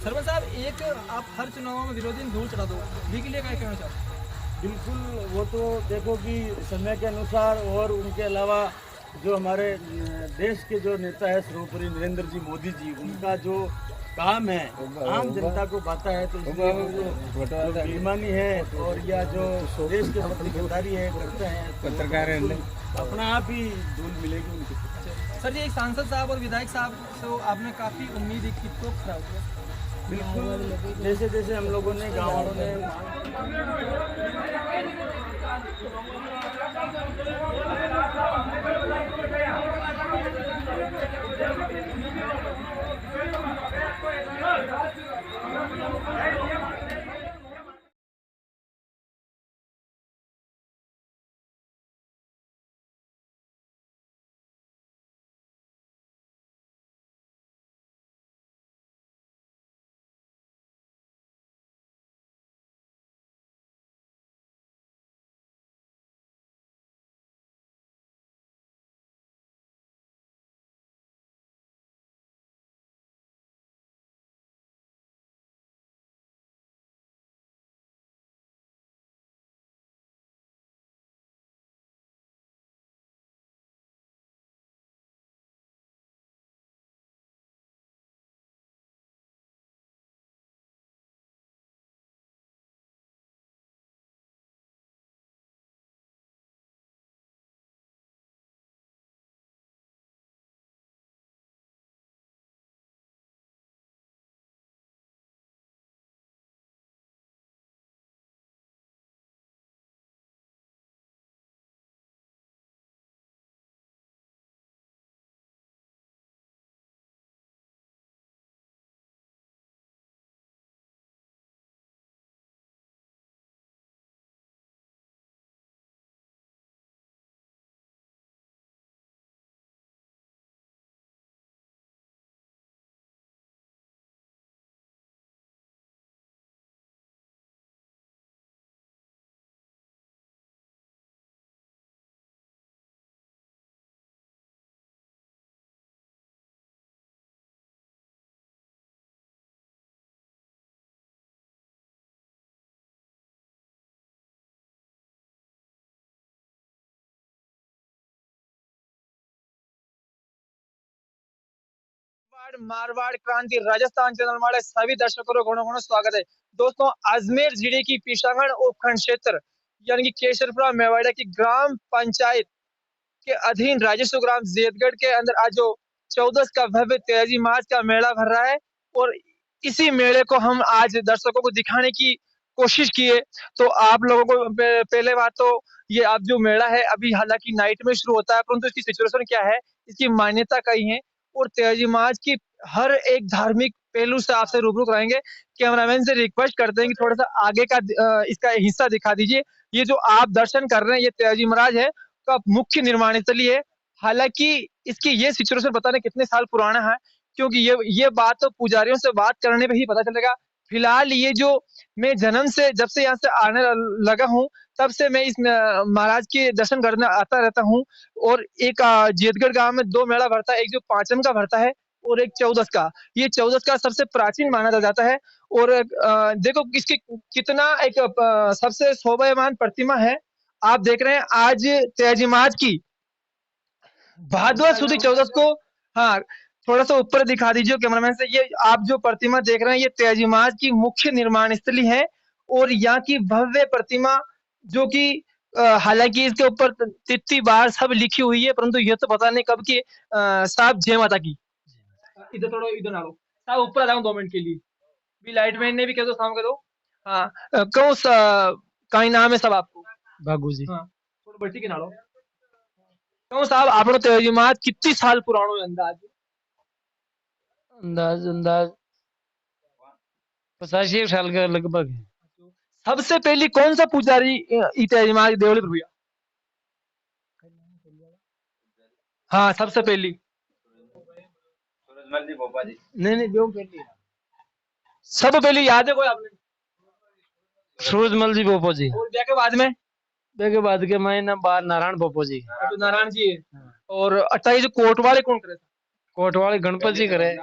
सरपंच साहब, एक आप हर चुनाव में विरोधी धूल चढ़ा दो, भी के लिए क्या कहना चाहते हैं? बिल्कुल। वो तो देखो कि समय के अनुसार और उनके अलावा जो हमारे देश के जो नेता है सर्वोपरि नरेंद्र जी मोदी जी, उनका जो काम है आम जनता को बाता है, तो इसलिए वो तो जो बेईमानी है और या जो देश के प्रति गद्दारी है करते हैं, पत्रकार अपना आप ही धूल मिलेगी उनके। सर जी, एक सांसद साहब और विधायक साहब से आपने काफ़ी उम्मीद की, तो खरा हो गया। बिल्कुल, जैसे जैसे हम लोगों ने गाँव वालों ने मारवाड़ क्रांति राजस्थान चैनल वाले सभी दर्शकों को घणो घणो स्वागत है। दोस्तों, अजमेर जिले की पिशागढ़ उपखंड क्षेत्र यानी कि केसरपुरा मेवाड़ा की ग्राम पंचायत के अधीन राजस्व ग्राम जेतगढ़ के अंदर आज जो 14 का भव्य तेजी मार्च का मेला भर रहा है, और इसी मेले को हम आज दर्शकों को दिखाने की कोशिश किए। तो आप लोगों को पहले बात तो ये अब जो मेला है अभी हालांकि नाइट में शुरू होता है, परंतु इसकी सिचुएशन क्या है, इसकी मान्यता कही है, और तेजी मार्च की हर एक धार्मिक पहलू से आपसे रूबरू कराएंगे। कैमरामैन से रिक्वेस्ट करते हैं कि थोड़ा सा आगे का इसका हिस्सा दिखा दीजिए। ये जो आप दर्शन कर रहे हैं ये तेजी महाराज है का मुख्य निर्माण स्थली है। हालांकि इसकी ये सिचुएशन पता नहीं कितने साल पुराना है, क्योंकि ये बात तो पुजारियों से बात करने पे ही पता चलेगा। फिलहाल ये जो मैं जन्म से जब से यहाँ से आने लगा हूँ, तब से मैं इस महाराज के दर्शन करने आता रहता हूँ। और एक जेतगढ़ गांव में दो मेला भरता है, एक जो पांचम का भरता है और एक चौदस का। ये चौदस का सबसे प्राचीन माना जाता है। और देखो इसकी कितना एक सबसे शोभायमान प्रतिमा है। आप देख रहे हैं आज तेजीमाज की भादवा सुदी चौदस को। हाँ, थोड़ा सा ऊपर दिखा दीजिए कैमरामैन से। ये आप जो प्रतिमा देख रहे हैं ये तेजीमाज की मुख्य निर्माण स्थली है, और यहाँ की भव्य प्रतिमा जो कि हालांकि इसके ऊपर तिथि बार सब लिखी हुई है, परंतु ये तो पता नहीं कब की। साहब जय माता की। इधर थोड़ा इधर आ लो साहब, ऊपर आ जाओ 2 मिनट के लिए। भी लाइट मैन ने भी कह दो, शाम कर दो। हाँ, कौन सा कहीं नाम है सब आपको? भागू जी। हाँ, थोड़ा बट्टी के नालो क्यों साहब, आपने तर्जुमात कितनी साल पुरानो है अंदाज? अंदाज अंदाज 85 साल का लगभग है। सबसे पहली कौन सा पुजारी ई तर्जुमात देवली पर हुआ? हाँ, सबसे पहली। सूरजमल जी भोपा जी। नहीं नहीं, जो पहली सब पहली याद है कोई आपने? सूरजमल जी पोपो जी। और क्या के बाद में? के बाद के महीना बाद नारायण पोपो जी। तो नारायण जी है। और 28 कोट वाले कौन करे? कोट वाले गणपत जी करे।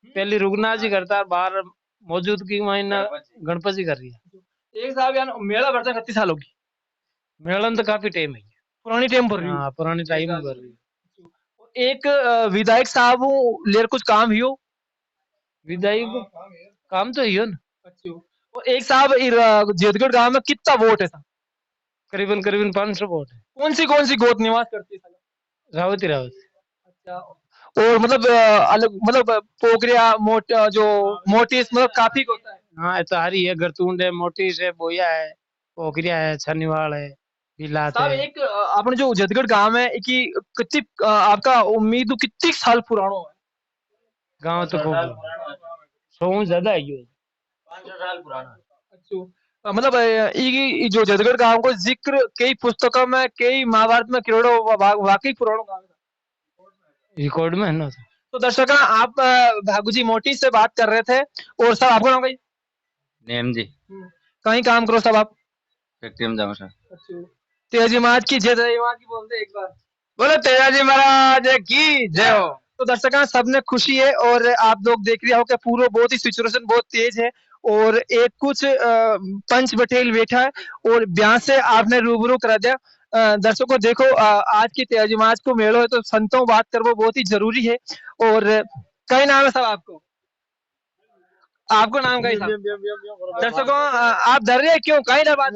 पहले रुगनाथ जी करता, बाहर मौजूदगी मायना गणपति कर रही है। एक साहब यार मेला भरता है 36 सालों की मेलन तो काफी टाइम है। पुरानी टाइम भर रही हाँ, पुरानी टाइम में कर रही है। हूँ। एक विधायक साहब हूँ लेर कुछ काम ही हो। विदाई को काम तो ही हो ना। और एक साहब जेतगढ़ गांव में कितना वोट है साहब? करीबन करीबन 500 वोट है। कौन सी गोत निवास करती है साहब? रावत ही रावत। अच्छा। और मतलब अलग मतलब पोखरिया जो मोटिस मतलब काफी होता है। हाँ, ये तो हरी है, गरतूंड है, मोटिस है, बोया है, पोखरिया है, छानीवाल है, बिलात साहब है। एक आपने जो जदगढ़ गांव है कि कितनी आपका उम्मीद कितनी साल पुराना है? गांव तो खूब 100 ज्यादा है ये। अच्छा। मतलब ई जो जदगढ़ गांव को जिक्र कई पुस्तकों में कई महाभारत में करोड़ों वाकई पुराणों गांव है। रिकॉर्ड में है ना। तो दर्शकों आप भागुजी मोटी से बात कर रहे थे और सर आपका नाम कहीं नेम जी कहीं काम करो सब आप। फैक्ट्री में जाऊँ सर। तेजी महाराज की जय जय महाराज की बोलते एक बार। बोलो तेजाजी महाराज की जय हो। तो दर्शकों सबने खुशी है और आप लोग देख रहे हो कि पूरा बहुत ही सिचुएशन बहुत तेज है और एक कुछ पंच बटेल बैठा है और ब्याह से आपने रूबरू करा दिया। दर्शकों देखो आज की तेजीमाज को मेलो है तो संतों बात करना बहुत ही जरूरी है। और कई नाम है सब आपको आपको नाम कई साहब दर्शकों आप डर रहे हैं क्यों कहीं ना बात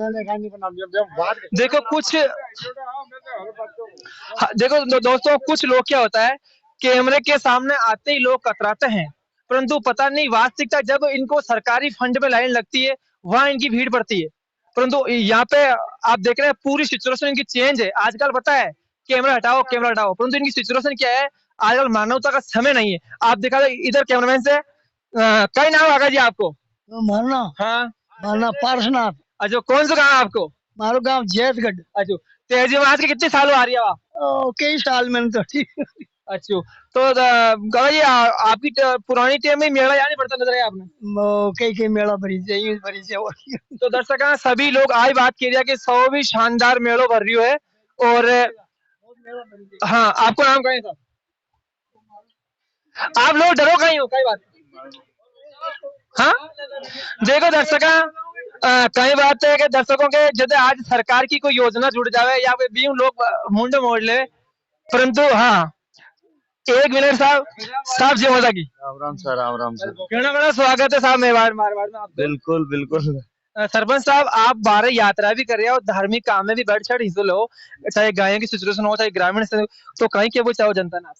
देखो कुछ हाँ, देखो दोस्तों कुछ लोग क्या होता है कैमरे के सामने आते ही लोग कतराते हैं परंतु पता नहीं वास्तविकता जब इनको सरकारी फंड में लाइन लगती है वहां इनकी भीड़ पड़ती है। परंतु यहाँ पे आप देख रहे हैं पूरी सिचुएशन इनकी चेंज है। आजकल पता है कैमरा हटाओ परंतु इनकी सिचुएशन क्या है आजकल मानवता का समय नहीं है। आप देखा इधर कैमरामैन से कई नाम आगा जी आपको? मारना हाँ मारना पार्शनाथ। अच्छा कौन सा गाँव है आपको? मारो गांव जैतगढ़। अच्छा तेजी महाराज के कितने साल आ रही है आप? कई साल मैंने तो अच्छा तो गौरव जी आपकी पुरानी टीम में मेला यानी पड़ता नजर आया आपने? कई मेला भरी से और तो दर्शक सभी लोग आई बात की रही है कि 100 भी शानदार मेलो भर रही है। और हाँ आपको नाम कहीं था आप लोग डरो कहीं हो कई बात। हाँ देखो दर्शक कई बात है कि दर्शकों के जब आज सरकार की कोई योजना जुड़ जावे या कोई भी लोग मुंड मोड़ ले परंतु हाँ एक मिनट साहब साहब जी होता की राम राम सर। घना बड़ा स्वागत है साहब मेवाड़ मारवाड़ में आपका। बिल्कुल बिल्कुल। सरपंच साहब आप 12 यात्रा भी कर रहे हो धार्मिक काम में भी बढ़ चढ़ हिस्सा लो चाहे गायों की सिचुएशन हो चाहे ग्रामीण से तो कहीं के वो चाहो जनता ना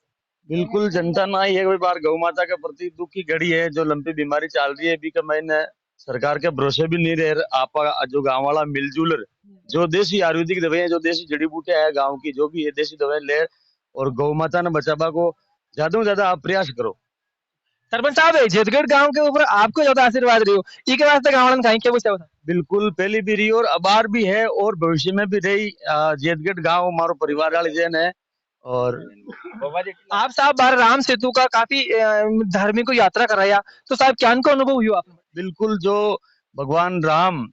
बिल्कुल जनता ना ही एक बार गौ माता के प्रति दुख की घड़ी है जो लंबी बीमारी चल रही है भी का मैंने सरकार के भरोसे भी नहीं रहे आप जो गांव वाला मिलजुल जो देसी आयुर्वेदिक दवाएं जो देसी जड़ी बूटियां है गांव की जो भी है देसी दवाएं ले और गौ माता ने बचावा को ज्यादा से ज्यादा आप प्रयास करो। सरपंच साहब जेतगढ़ गांव के ऊपर आपको ज्यादा आशीर्वाद रही हो इके वास्ते गांव वालों कहीं के वो चाहो बिल्कुल पहली भी रही और अबार भी है और भविष्य में भी रही। जेतगढ़ गांव हमारो परिवार वाले जन है और आप साहब बार राम सेतु का काफी धार्मिक यात्रा कराया तो साहब क्या को अनुभव हुआ आपने? बिल्कुल जो भगवान राम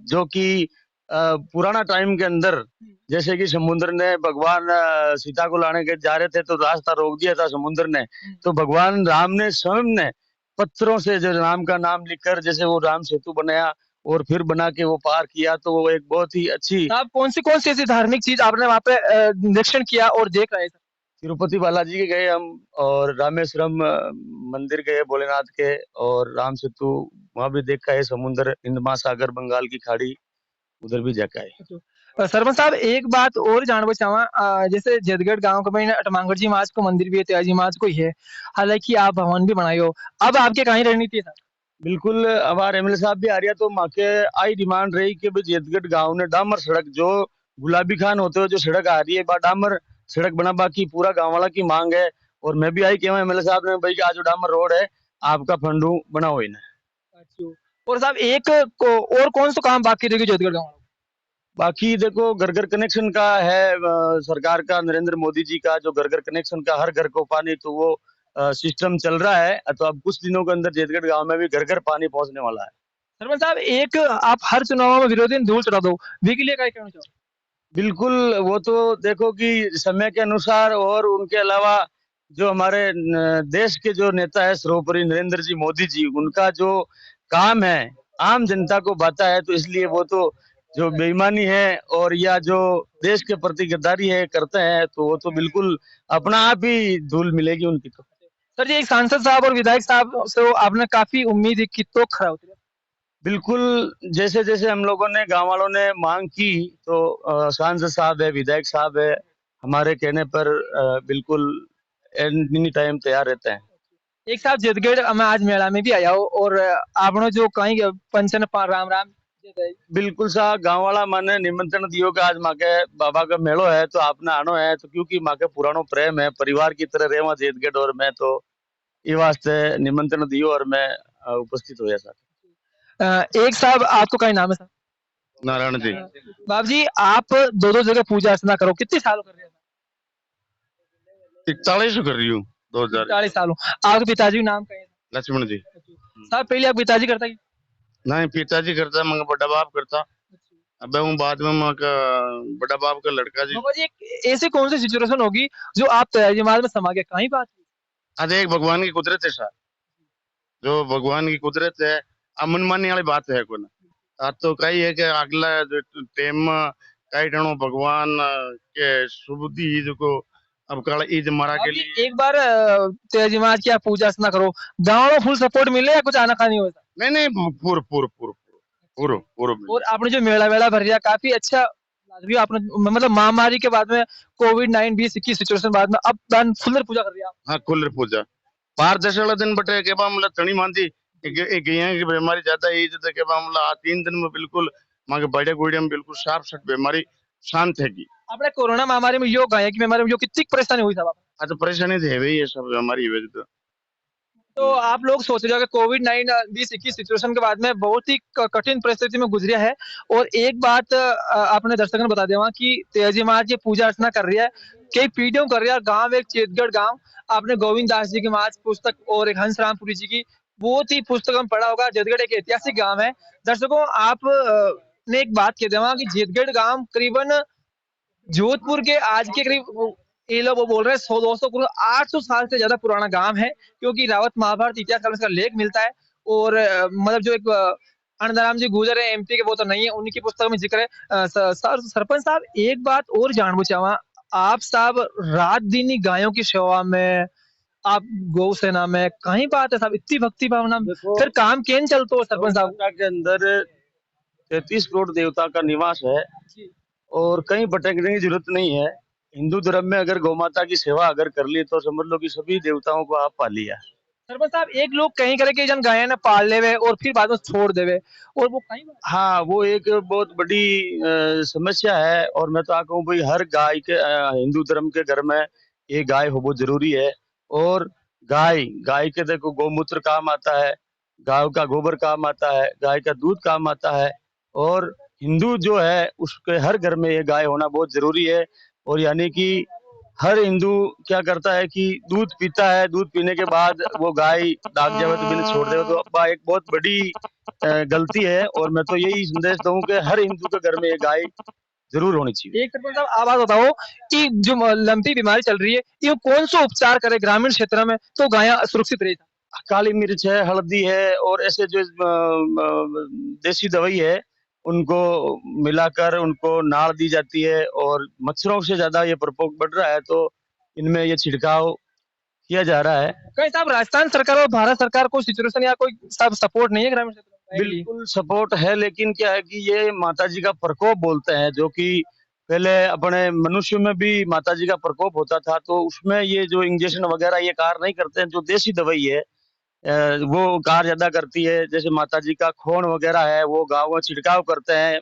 जो कि पुराना टाइम के अंदर जैसे कि समुद्र ने भगवान सीता को लाने के जा रहे थे तो रास्ता रोक दिया था समुद्र ने तो भगवान राम ने स्वयं ने पत्थरों से जो राम का नाम लिखकर जैसे वो राम सेतु बनाया और फिर बना के वो पार किया तो वो एक बहुत ही अच्छी। आप कौन सी ऐसी धार्मिक चीज आपने वहाँ पे निरीक्षण किया और देख रहे थे? तिरुपति बालाजी के गए हम और रामेश्वरम मंदिर गए भोलेनाथ के और राम सेतु वहां भी देखा है समुद्र हिंद महासागर बंगाल की खाड़ी उधर भी देखा है। सरपंच साहब एक बात और जानना चाहवा जैसे जदगढ़ गांव के में अटमांगढ़ जी महाराज को मंदिर भी है त्याजी महाराज को ही है हालांकि आप भवन भी बनाए हो अब आपके कहीं रणनीति है? बिल्कुल हमारे एमएलए साहब भी आ रही है तो माँ के आई डिमांड रही कि जदगढ़ गांव ने डामर सड़क जो गुलाबी खान होते हुए जो सड़क आ रही है डामर सड़क बना बाकी पूरा गांव वाला की मांग है और मैं भी आई कि एमएलए साहब ने भाई आज डामर रोड है आपका फंडू बनाओ इन्हें। और साहब एक और कौन सा काम बाकी रहेगी जदगढ़ गांव? बाकी देखो घर घर कनेक्शन का है सरकार का नरेंद्र मोदी जी का जो घर घर कनेक्शन का हर घर को पानी तो वो सिस्टम चल रहा है तो अब कुछ दिनों के अंदर जेतगढ़ गांव में भी घर घर पानी पहुंचने वाला है। सरपंच साहब एक आप हर चुनाव में विरोधी धूल चढ़ा दो वी के लिए क्या कहना चाहो? बिल्कुल वो तो देखो कि समय के अनुसार और उनके अलावा जो हमारे देश के जो नेता है सर्वोपरि नरेंद्र जी मोदी जी उनका जो काम है आम जनता को बाता है, तो इसलिए वो तो जो बेईमानी है और या जो देश के प्रति गद्दारी है करते हैं, तो वो तो बिल्कुल अपना आप ही धूल मिलेगी उनकी तो। सर जी, एक सांसद साहब और विधायक साहब से आपने काफी उम्मीद की, तो खरा उतरे। बिल्कुल, जैसे जैसे हम लोगों ने गांव वालों ने मांग की, तो सांसद साहब है, विधायक साहब है, हमारे कहने पर बिल्कुल एनी टाइम तैयार रहते हैं। एक साहब जितगढ़ मैं आज मेला में भी आया हूँ, और आपने जो कहीं पंचन राम राम बिल्कुल साहब, गांव वाला मैंने निमंत्रण दियो कि आज माँ के बाबा का मेलो है, तो आपने आनो है, तो क्योंकि माँ के पुरानो प्रेम है, परिवार की तरह रेवा जेतगढ़ और मैं, तो ये वास्ते निमंत्रण दियो और मैं उपस्थित हो सर। एक साहब आपको कहीं नाम है सर? नारायण जी। बाबू जी, आप दो दो जगह पूजा अर्चना करो, कितने सालों कर रहे हैं? 41 कर रही हूँ 2000। 40 सालों। आपके पिताजी का नाम क्या है? लक्ष्मण जी। साहब पहले आप पिताजी करता है? नहीं, पिताजी करता, मगर बड़ा बाप करता। अब हूँ बाद में माँ का बड़ा बाप का लड़का जी। बाबा जी, एक ऐसी कौन सी सिचुएशन होगी जो आप जमात में समा गए, कहीं बात? अरे एक भगवान की कुदरत है सर, जो भगवान की कुदरत है, अब मनमानी वाली बात है कोई ना। तो कई है कि अगला जो टाइम कई टणो भगवान के सुबुद्धि जो को अब कल ईद मारा के लिए। एक बार जमात की आप पूजा अर्चना करो, गाँव में फुल सपोर्ट मिले या कुछ आना खानी होता? नहीं, पूरा पूरा पूरा पूरा पूरा। और आपने जो मेला वेला भर दिया, काफी अच्छा लग रही है आपने, मतलब महामारी के बाद में कोविड-19 2021 सिचुएशन बाद में अब दान फुल्लर पूजा कर रही है आप। हाँ, कुल्लर पूजा बार दस वाला दिन बटे के बाद मतलब तनी मानती एक गैया की बीमारी ज्यादा है, तो के बाद मतलब 3 दिन में बिल्कुल मां के बड़े गुड़िया में बिल्कुल साफ सट बीमारी शांत है की। आपने कोरोना महामारी में योग गाया की बीमारी में जो कितनी परेशानी हुई था? हाँ, तो परेशानी तो है ही है सब हमारी वजह तो आप लोग सोच रहे हो कि कोविड-19 2021 सिचुएशन के बाद में बहुत ही कठिन परिस्थिति में गुजरिया है, और एक बात आपने दर्शकों को बता देवा कि तेजी माँ की पूजा अर्चना कर रही है, कई पीढ़ियों कर रही है। गांव एक चेतगढ़ गांव, आपने गोविंद दास जी की माच पुस्तक और एक हंस रामपुरी जी की बहुत ही पुस्तक में पढ़ा होगा। जेतगढ़ एक ऐतिहासिक गांव है। दर्शकों, आप ने एक बात कह देवा कि जेतगढ़ गांव करीबन जोधपुर के आज के करीब ये लोग वो बोल रहे हैं 100-200 800 साल से ज्यादा पुराना गांव है, क्योंकि रावत महाभारत इतिहास में इसका लेख मिलता है। और मतलब जो एक अन्नदाराम जी गुजर है एमपी के, वो तो नहीं है, उनकी पुस्तक में जिक्र है। सरपंच साहब, एक बात और जानना चाहवा, आप साहब रात दिन ही गायों की सेवा में, आप गौ सेना में, कहीं बात है साहब इतनी भक्ति भावना, फिर काम केन चलते हो सरपंच साहब? के अंदर 33 करोड़ देवता का निवास है और कहीं भटकने की जरूरत नहीं है। हिंदू धर्म में अगर गौ माता की सेवा अगर कर ली, तो समझ लो कि सभी देवताओं को आप पा लिया। सरपंच साहब, एक लोग कहीं करे कि जन गाय ने पाल लेवे और फिर बाद में छोड़ देवे, और वो कहीं हाँ, वो एक बहुत बड़ी समस्या है। और मैं तो आ कहूँ भाई, हर गाय के हिंदू धर्म के घर में ये गाय हो बहुत जरूरी है। और गाय गाय के देखो गौमूत्र काम आता है, गाय का गोबर काम आता है, गाय का दूध काम आता है। और हिंदू जो है उसके हर घर में ये गाय होना बहुत जरूरी है। और यानी कि हर हिंदू क्या करता है कि दूध पीता है, दूध पीने के बाद वो गाय दाग जावे तो बिना छोड़ देवे, तो अब्बा एक बहुत बड़ी गलती है। और मैं तो यही संदेश दूं कि हर हिंदू के घर में ये गाय जरूर होनी चाहिए। एक सरपंच साहब, आप बात बताओ कि जो लंपी बीमारी चल रही है, ये कौन सा उपचार करे ग्रामीण क्षेत्र में तो गाय सुरक्षित रही? काली मिर्च है, हल्दी है, और ऐसे जो देसी दवाई है उनको मिलाकर उनको नाड़ दी जाती है। और मच्छरों से ज्यादा ये प्रकोप बढ़ रहा है, तो इनमें ये छिड़काव किया जा रहा है। कहीं साहब राजस्थान सरकार और भारत सरकार को सिचुएशन या कोई सब सपोर्ट नहीं है ग्रामीण क्षेत्र में? बिल्कुल सपोर्ट है, लेकिन क्या है कि ये माता जी का प्रकोप बोलते हैं, जो कि पहले अपने मनुष्य में भी माता जी का प्रकोप होता था, तो उसमें ये जो इंजेक्शन वगैरह ये कार्य नहीं करते हैं। जो देसी दवाई है वो कार्य ज्यादा करती है। जैसे माता जी का खोन वगैरह है, वो गाँव में छिड़काव करते हैं।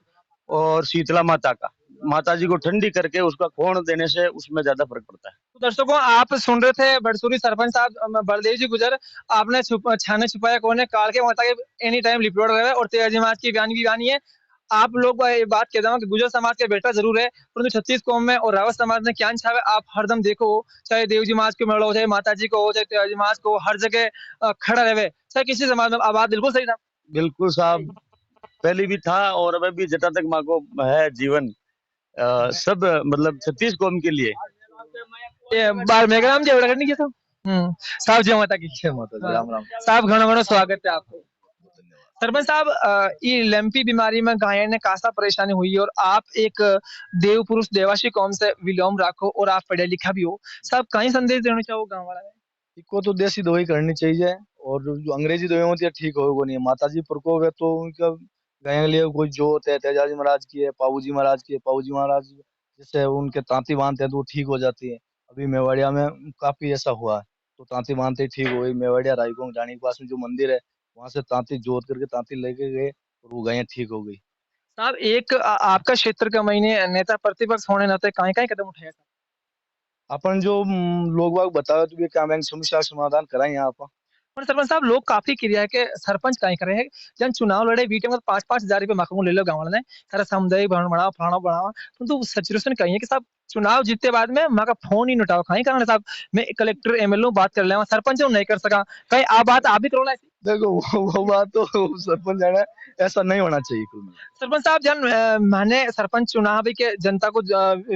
और शीतला माता का, माता जी को ठंडी करके उसका खोन देने से उसमें ज्यादा फर्क पड़ता है। तो दर्शकों, आप सुन रहे थे बड़सूरी सरपंच साहब बलदेव जी गुजर। आपने छाने छुपाया कोने काल के माता के एनी टाइम लिपट रहे, और तेजी माच की बयानी भी बयानी है। आप लोग ये बात कहता हूँ कि गुजर समाज के बेटा जरूर है, परंतु 36 कौम में और रावत समाज में क्या छावे आप हरदम देखो, चाहे देव जी माच को मेड़ो हो, चाहे माता जी को हो, चाहे तेजी माच को, हर जगह खड़ा रहे, चाहे किसी समाज में। आबाद बिल्कुल सही था। बिल्कुल साहब, पहले भी था और अब भी जटा तक माँ को है जीवन, सब मतलब 36 कौम के लिए। ये बार मेघराम जी एवढा करनी के साहब साहब जय माता की। जय माता दी, राम राम। साहब घणो घणो स्वागत है आपको। सरपंच साहब ये लंपी बीमारी में गायन ने कासा परेशानी हुई है और आप एक देव पुरुष देवासी कौम से विलोम रखो और आप पढ़े लिखा भी हो साहब कहीं संदेश देना चाहो गाँव वाला इनको तो देसी दवाई करनी चाहिए और जो अंग्रेजी दवाई होती है ठीक होगा नहीं। माता जी प्रकोप है तो उनका गाय के लिए कोई जोत है, तेजाजी महाराज की है, पाऊजी महाराज की है, पाऊजी महाराज जैसे उनके तांती बांधते हैं तो वो ठीक हो जाती है। अभी मेवाड़िया में काफी ऐसा हुआ है तो तांती बांधते ही ठीक हो गई। मेवाड़िया रायकोंग जाने के पास में जो मंदिर है वहां से तांती जोत करके तांती लेके गए और वो गायें ठीक हो गई। साहब एक आपका क्षेत्र का महीने नेता प्रतिपक्ष होने नाते कहीं कहीं कदम उठाया अपन जो लोग बाग बताओ तो ये क्या बैंक समस्या का समाधान कराएं यहाँ पर। पर सरपंच साहब लोग काफी क्रिया के सरपंच कहीं करे हैं जन चुनाव लड़े बीटे में 5-5 हजार रुपए मकमू ले लो गाँव वाले ने सारा सामुदायिक भवन बढ़ाओ फलाना बढ़ाओ तो सिचुएशन कही है कि साहब चुनाव जीतते बाद में माँ का फोन ही उठाओ कहीं कारण साहब मैं कलेक्टर एमएलए बात कर ले सरपंच नहीं कर सका कहीं आप बात आप भी करो ना देखो वो बात तो सरपंच जाना ऐसा नहीं होना चाहिए कुल मिला। सरपंच साहब जन माने सरपंच चुनाव के जनता को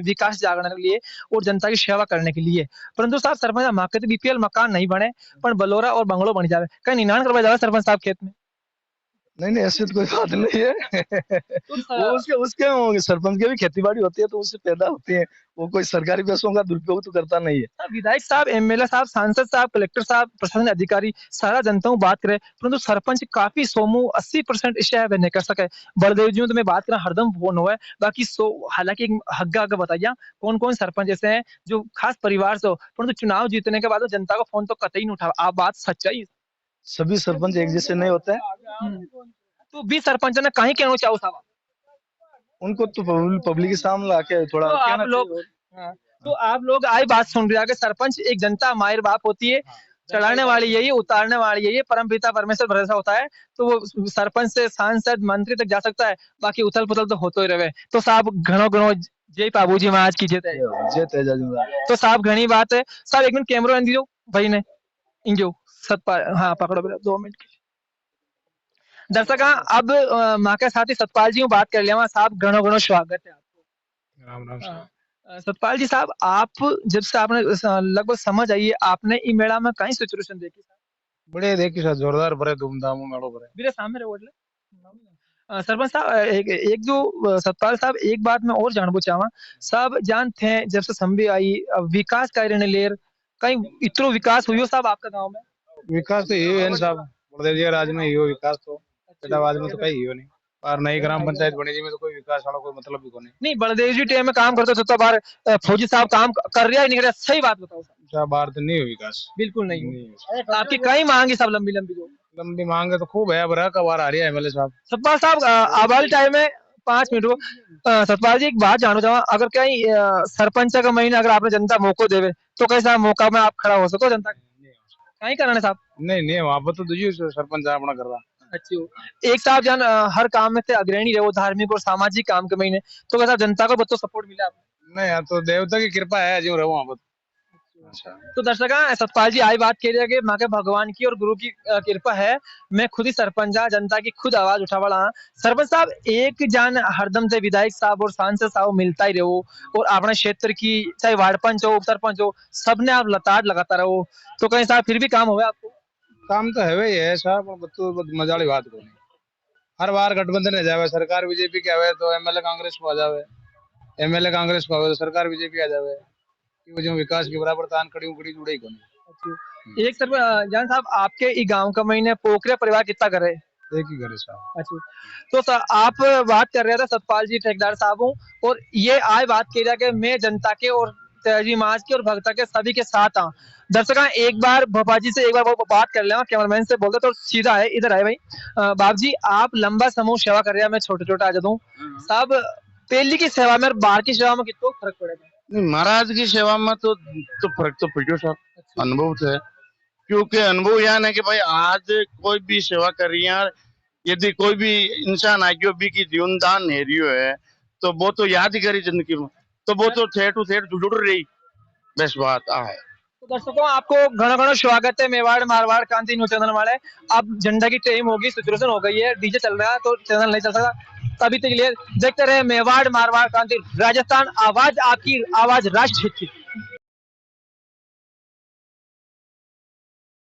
विकास जागरण के लिए और जनता की सेवा करने के लिए परंतु साहब सरपंच माके तो बीपीएल मकान नहीं बने पर बलोरा और बंगलो बन जावे कहीं निनान करवा जावे सरपंच साहब खेत में नहीं ऐसी तो कोई बात नहीं है। वो उसके होंगे सरपंच की भी खेती बाड़ी होती है तो उससे पैदा होती है। वो कोई सरकारी पैसों का दुरुपयोग तो करता नहीं है। विधायक साहब एमएलए साहब सांसद साहब कलेक्टर साहब प्रशासन अधिकारी सारा जनता को बात करे परंतु सरपंच काफी सोमू 80% इसे नहीं कर सके बलदेव जी में तो मैं बात करा हरदम फोन हुआ है बाकी हालांकि हग्गा हग्गा बताइए कौन कौन सरपंच ऐसे हैं जो खास परिवार से हो परंतु चुनाव जीतने के बाद जनता का फोन तो कतई नहीं उठा आप बात सच्चाई सभी सरपंच एक जैसे नहीं होते हैं। तो 20 सरपंच ने कहीं कहना चाहो साहब उनको तो पब्लिक के सामने लाके थोड़ा तो आप लोग तो आप लोग आई बात सुन रहे हैं कि सरपंच एक जनता मायर बाप होती है चढ़ाने वाली यही उतारने वाली यही परम पिता परमेश्वर भरोसा होता है तो वो सरपंच से सांसद मंत्री तक जा सकता है बाकी उथल पुथल तो होते ही रहे तो साहब घणो घणो जय बाबूजी महाराज की जय तो साहब घनी बात है साहब एक मिनट कैमरा दीजिए भाई ने इंजो सतपाल हाँ पकड़ो 2 मिनट दर्शक अब माँ के साथ ही सतपाल जी बात कर लिया साहब घणो घणो स्वागत है आपको राम राम सतपाल जी साहब आप जब से आपने लगभग समझ आई आपने ई मेला में कहीं सिचुएशन देखी बड़े देखी सर जोरदार भरे धूमधाम मेड़ो भरे मेरे सामने रहे सरपंच साहब एक जो सतपाल साहब एक बात मैं और जानबो चाहवा साहब जानते हैं जब से संबी आई विकास कार्य ने लेर कहीं इतना विकास हुई हो साहब आपका गांव में विकास तो ये है ना साहब बलदेव जी राज में यो विकास तो आवाज में तो कहीं यो नहीं और नई ग्राम पंचायत बनी जी में तो कोई विकास वाला कोई मतलब भी कोई नहीं बलदेव जी टेम में काम करते थे तो बार फौजी साहब काम कर रहा है नहीं कर रहा सही बात बताओ नहीं बाहर तो नहीं हो विकास बिल्कुल नहीं आपकी कई मांगी सब लंबी लंबी जो लंबी मांग है तो खूब है बरा कबार आ रही है एमएलए साहब सतपाल साहब आवाज टाइम में 5 मिनट को सतपाल जी एक बात जानना चाहूँ अगर कहीं सरपंच का महीना अगर आपने जनता मौको देवे तो कैसा मौका में आप खड़ा हो सको जनता कहीं कराने साहब नहीं वहां पर तो दूसरी सरपंच अपना कर रहा अच्छा एक साहब जान हर काम में से अग्रणी रहे वो धार्मिक और सामाजिक काम के महीने तो कैसा जनता को बच्चों सपोर्ट मिला आपको नहीं तो देवता की कृपा है जो रहो वहां पर तो दर्शक सतपाल जी आई बात कह रहे कि माँ के भगवान की और गुरु की कृपा है मैं खुद ही सरपंच जनता की खुद आवाज उठा वाला सरपंच साहब एक जान हरदम से विधायक साहब और सांसद साहब मिलता ही रहो और अपने क्षेत्र की चाहे वार्ड पंच हो उप सरपंच हो सबने आप लताड़ लगाता रहो तो कहीं साहब फिर भी काम हो आपको काम तो है ही है साहब मजा वाली बात को नहीं हर बार गठबंधन जावे सरकार बीजेपी की आवे तो एमएलए कांग्रेस को आ जावे एमएलए कांग्रेस को आवे तो सरकार बीजेपी आ जावे जो विकास के बराबर तान कड़ी उकड़ी जुड़े ही कोनी एक सर जान साहब आपके ई गांव का महीने पोखरिया परिवार कितना करे एक ही करे साहब अच्छा तो सर आप बात कर रहे थे सतपाल जी ठेकेदार साहब हूँ और ये आज बात कह रहा कि मैं जनता के और तेजी माज के और भक्ता के सभी के साथ हाँ दर्शक एक बार भोपा जी से एक बार वो बात कर ले कैमरामैन से बोलते तो सीधा है इधर आए भाई बाप जी आप लंबा समूह सेवा कर रहे हैं मैं छोटे छोटे आ जाता हूँ साहब पहली की सेवा में और बाहर की सेवा में कितना फर्क पड़ेगा नहीं महाराज की सेवा में तो फर्क तो पड़ो साहब अनुभव तो है क्योंकि अनुभव यह है कि भाई आज कोई भी सेवा कर रही है यदि कोई भी इंसान आगे भी की जीवन दान है रही है तो वो तो याद ही करी जिंदगी में तो वो तो थे टू थे जुड़ रही बस बात आ है तो दर्शकों आपको घना घना स्वागत है मेवाड़ मारवाड़ क्रांति न्यूज चैनल वाले अब झंडा की टाइम होगी सिचुएशन हो गई है डीजे चल रहा है तो चैनल नहीं चल सकता तभी तक लिए देखते रहे मेवाड़ मारवाड़ क्रांति राजस्थान आवाज आपकी आवाज राष्ट्र हित की